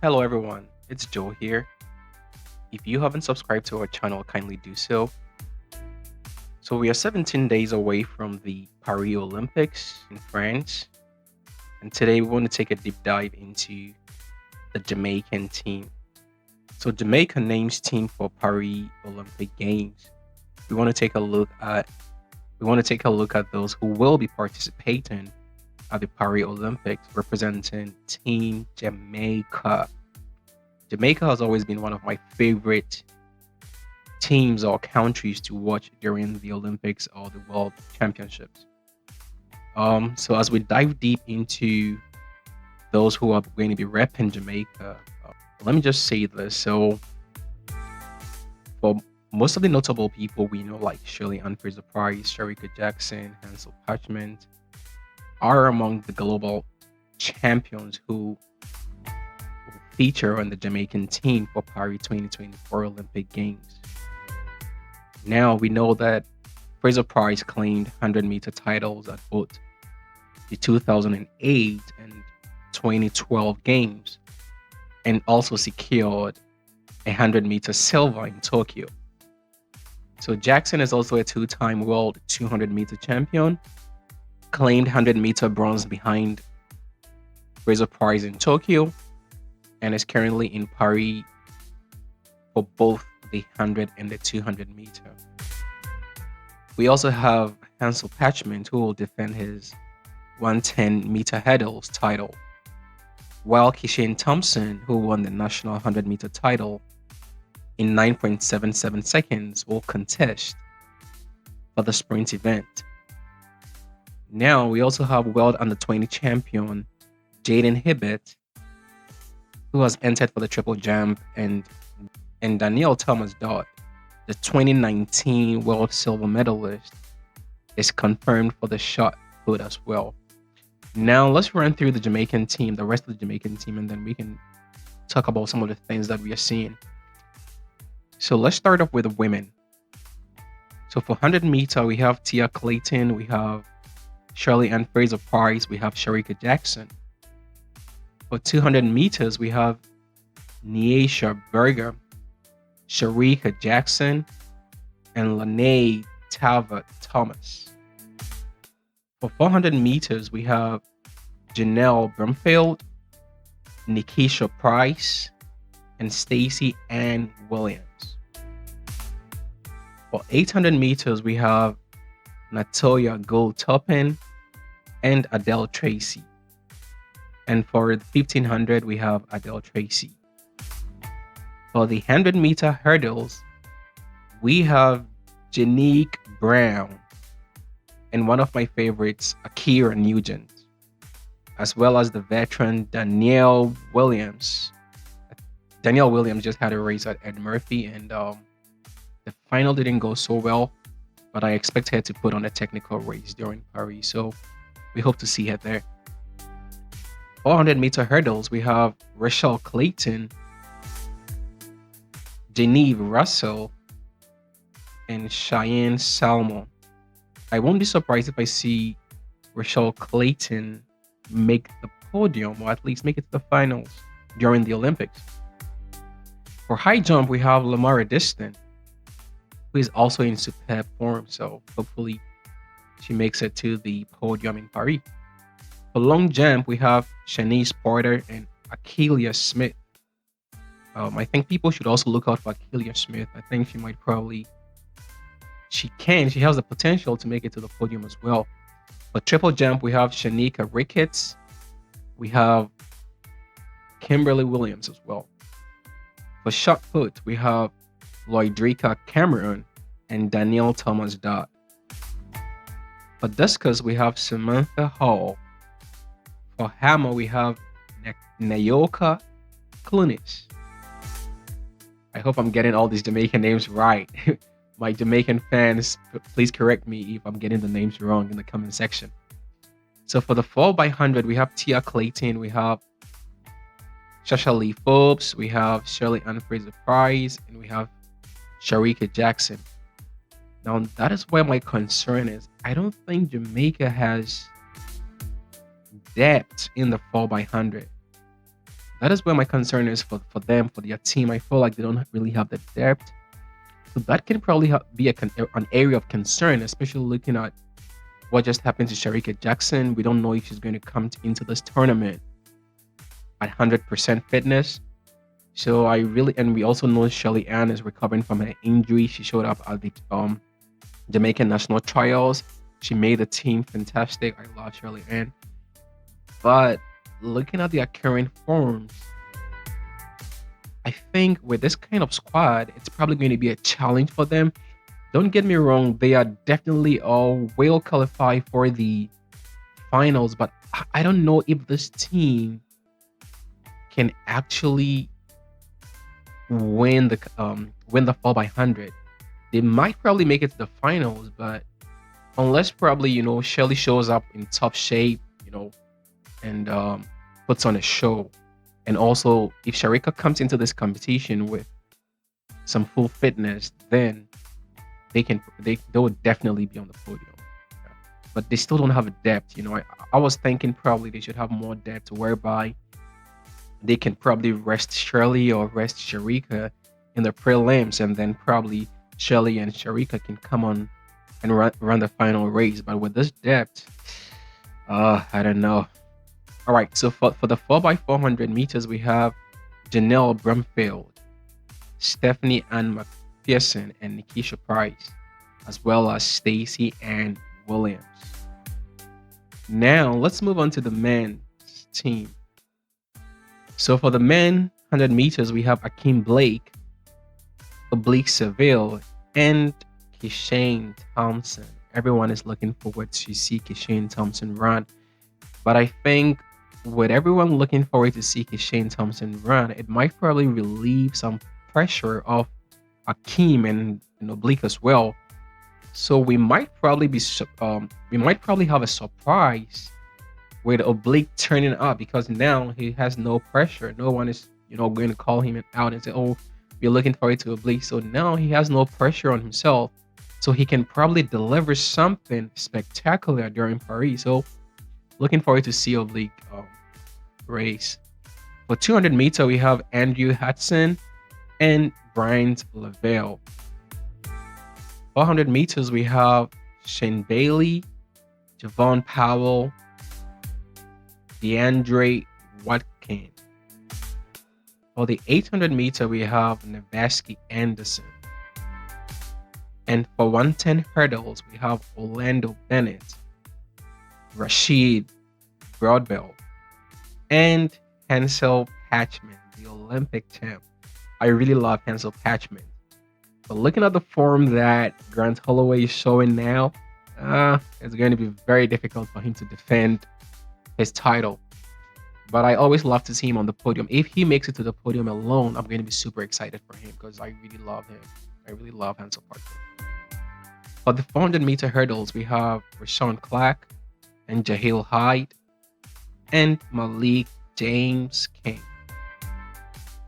Hello everyone, it's Joe here. If you haven't subscribed to our channel, kindly do so. So we are 17 days away from the Paris Olympics in France, and today we want to take a deep dive into the Jamaican team. So Jamaica names team for Paris Olympic Games. We want to take a look at those who will be participating at the Paris Olympics representing Team Jamaica. Jamaica has always been one of my favorite teams or countries to watch during the Olympics or the World Championships. So as we dive deep into those who are going to be repping Jamaica, let me just say this. So for most of the notable people we know, like Shirley Ann Fraser-Price, Sharika Jackson, Hansel Parchment, are among the global champions who feature on the Jamaican team for Paris 2024 Olympic Games. Now we know that Fraser Price claimed 100-meter titles at both the 2008 and 2012 games and also secured a 100-meter silver in Tokyo. So Jackson is also a two-time world 200-meter champion, claimed 100-meter bronze behind Fraser Price in Tokyo, and is currently in Paris for both the 100 and the 200 meter. We also have Hansel Parchment, who will defend his 110-meter hurdles title, while Kishane Thompson, who won the national 100-meter title in 9.77 seconds, will contest for the sprint event. Now, we also have World Under-20 champion Jaden Hibbett, who has entered for the triple jump, and Danielle Thomas-Dodd, the 2019 world silver medalist, is confirmed for the shot put as well. Now let's run through the Jamaican team, the rest of the Jamaican team, and then we can talk about some of the things that we are seeing. So let's start off with the women. So for 100 meter, we have Tia Clayton, we have Shirley Ann Fraser-Price, we have Sharika Jackson. For 200 meters, we have Neisha Berger, Sharika Jackson, and Lanae Talbot Thomas. For 400 meters, we have Janelle Brumfield, Nikisha Price, and Stacey Ann Williams. For 800 meters, we have Natoya Gold-Toppin and Adele Tracy. And for the 1500, we have Adele Tracy. For the 100-meter hurdles, we have Janique Brown and one of my favorites, Akira Nugent, as well as the veteran Danielle Williams. Danielle Williams just had a race at Ed Murphy, and the final didn't go so well, but I expect her to put on a technical race during Paris, so we hope to see her there. 400-meter hurdles, we have Rochelle Clayton, Genevieve Russell, and Cheyenne Salmon. I won't be surprised if I see Rochelle Clayton make the podium, or at least make it to the finals during the Olympics. For high jump, we have Lamara Diston, who is also in superb form, so hopefully she makes it to the podium in Paris. For long jump, we have Shanice Porter and Akeelia Smith. I think people should also look out for Akeelia Smith. I think she has the potential to make it to the podium as well. For triple jump, we have Shanika Ricketts. We have Kimberly Williams as well. For shot put, we have Lloydrika Cameron and Danielle Thomas-Dodd. For discus, we have Samantha Hall. For hammer, we have Nayoka Clunis. I hope I'm getting all these Jamaican names right. My Jamaican fans, please correct me if I'm getting the names wrong in the comment section. So for the 4x100, we have Tia Clayton, we have Shasha Lee Forbes, we have Shirley Ann Fraser-Price, and we have Sharika Jackson. Now, that is where my concern is. I don't think Jamaica has depth in the 4x100. That is where my concern is for them, for their team. I feel like they don't really have the depth. So that can probably be an area of concern, especially looking at what just happened to Sharika Jackson. We don't know if she's going to come into this tournament at 100% fitness. So I really, and we also know Shelly Ann is recovering from her injury. She showed up at the Jamaican national trials. She made the team fantastic. I love Shelly Ann. But looking at their current forms, I think with this kind of squad, it's probably going to be a challenge for them. Don't get me wrong, they are definitely all well qualified for the finals, but I don't know if this team can actually win the 4x100. They might probably make it to the finals, but unless probably Shelly shows up in top shape, and puts on a show, and also if Sharika comes into this competition with some full fitness, then they would definitely be on the podium. Yeah. But they still don't have a depth. I was thinking probably they should have more depth whereby they can probably rest Shirley or rest Sharika in the prelims, and then probably Shelly and Sharika can come on and run the final race. But with this depth, I don't know. All right, so for the 4x400 meters, we have Janelle Brumfield, Stephanie Ann McPherson, and Nikisha Price, as well as Stacy Ann Williams. Now, let's move on to the men's team. So for the men 100 meters, we have Akeem Blake, Oblique Seville, and Kishane Thompson. Everyone is looking forward to see Kishane Thompson run. But I think with everyone looking forward to see Kishane Thompson run, it might probably relieve some pressure of Akeem and Oblique as well. So we might probably have a surprise with Oblique turning up, because now he has no pressure. No one is going to call him out and say, "Oh, you're looking forward to Oblique." So now he has no pressure on himself, so he can probably deliver something spectacular during Paris. So looking forward to see Oblique race. For 200 meter, we have Andrew Hudson and Bryant Lavelle. 400 meters, we have Shane Bailey, Javon Powell, DeAndre Watkin. For the 800 meter, we have Navaski Anderson. And for 110 hurdles, we have Orlando Bennett, Rashid Broadbell, and Hansel Patchman, the Olympic champ. I really love Hansel Patchman. But looking at the form that Grant Holloway is showing now, it's going to be very difficult for him to defend his title. But I always love to see him on the podium. If he makes it to the podium alone, I'm going to be super excited for him because I really love him. I really love Hansel Patchman. For the 400 meter hurdles, we have Rashawn Clark and Jahil Hyde and Malik James King.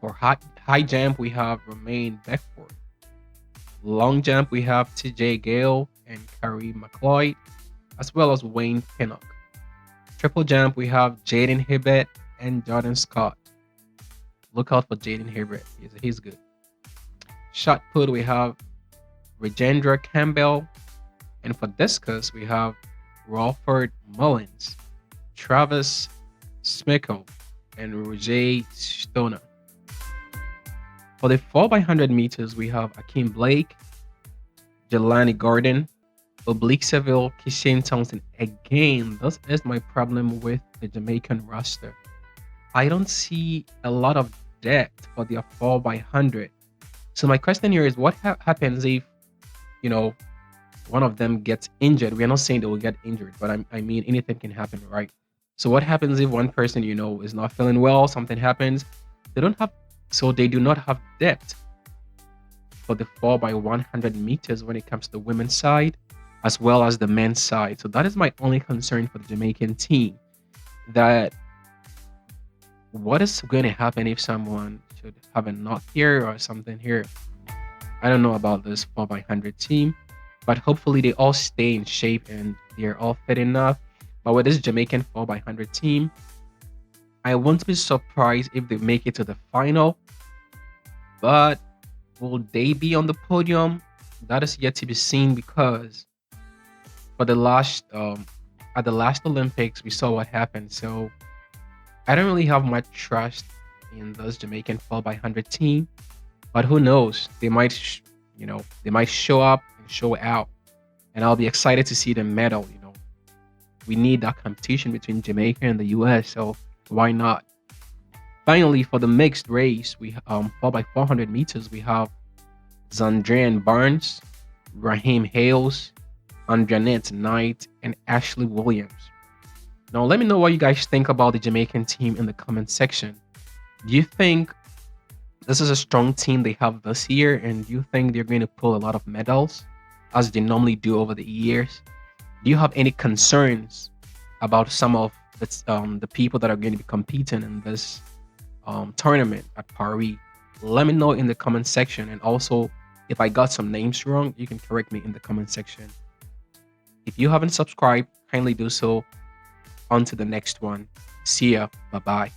For high jump, we have Romaine Beckford. Long jump, we have TJ Gale and Kareem McLeod, as well as Wayne Pinnock. Triple jump, we have Jaden Hibbett and Jordan Scott. Look out for Jaden Hibbett. He's good. Shot put, we have Regendra Campbell. And for discus, we have Rawford Mullins, Travis Smickle, and Roger Stoner. For the 4x100 meters, we have Akeem Blake, Jelani Gordon, Oblique Seville, Kishane Thompson. Again, this is my problem with the Jamaican roster. I don't see a lot of depth for their 4x100. So my question here is, what happens if, one of them gets injured? We're not saying they will get injured, but I mean, anything can happen, right? So what happens if one person, is not feeling well, something happens? They do not have depth for the 4x100 meters when it comes to the women's side, as well as the men's side. So that is my only concern for the Jamaican team. That what is going to happen if someone should have a knot here or something here? I don't know about this 4x100 team, but hopefully they all stay in shape and they're all fit enough. But with this Jamaican 4x100 team, I won't be surprised if they make it to the final, but will they be on the podium? That is yet to be seen because for the last at the last Olympics we saw what happened. So I don't really have much trust in those Jamaican 4x100 team, but who knows? They might show up and show out, and I'll be excited to see them medal. We need that competition between Jamaica and the US, so why not? Finally, for the mixed race, we 4x400 meters, we have Zandrian Barnes, Raheem Hales, Andranette Knight, and Ashley Williams. Now, let me know what you guys think about the Jamaican team in the comment section. Do you think this is a strong team they have this year, and do you think they're going to pull a lot of medals as they normally do over the years? Do you have any concerns about some of the people that are going to be competing in this tournament at Paris? Let me know in the comment section, and also if I got some names wrong, you can correct me in the comment section. If you haven't subscribed, kindly do so. On to the next one. See ya. Bye bye.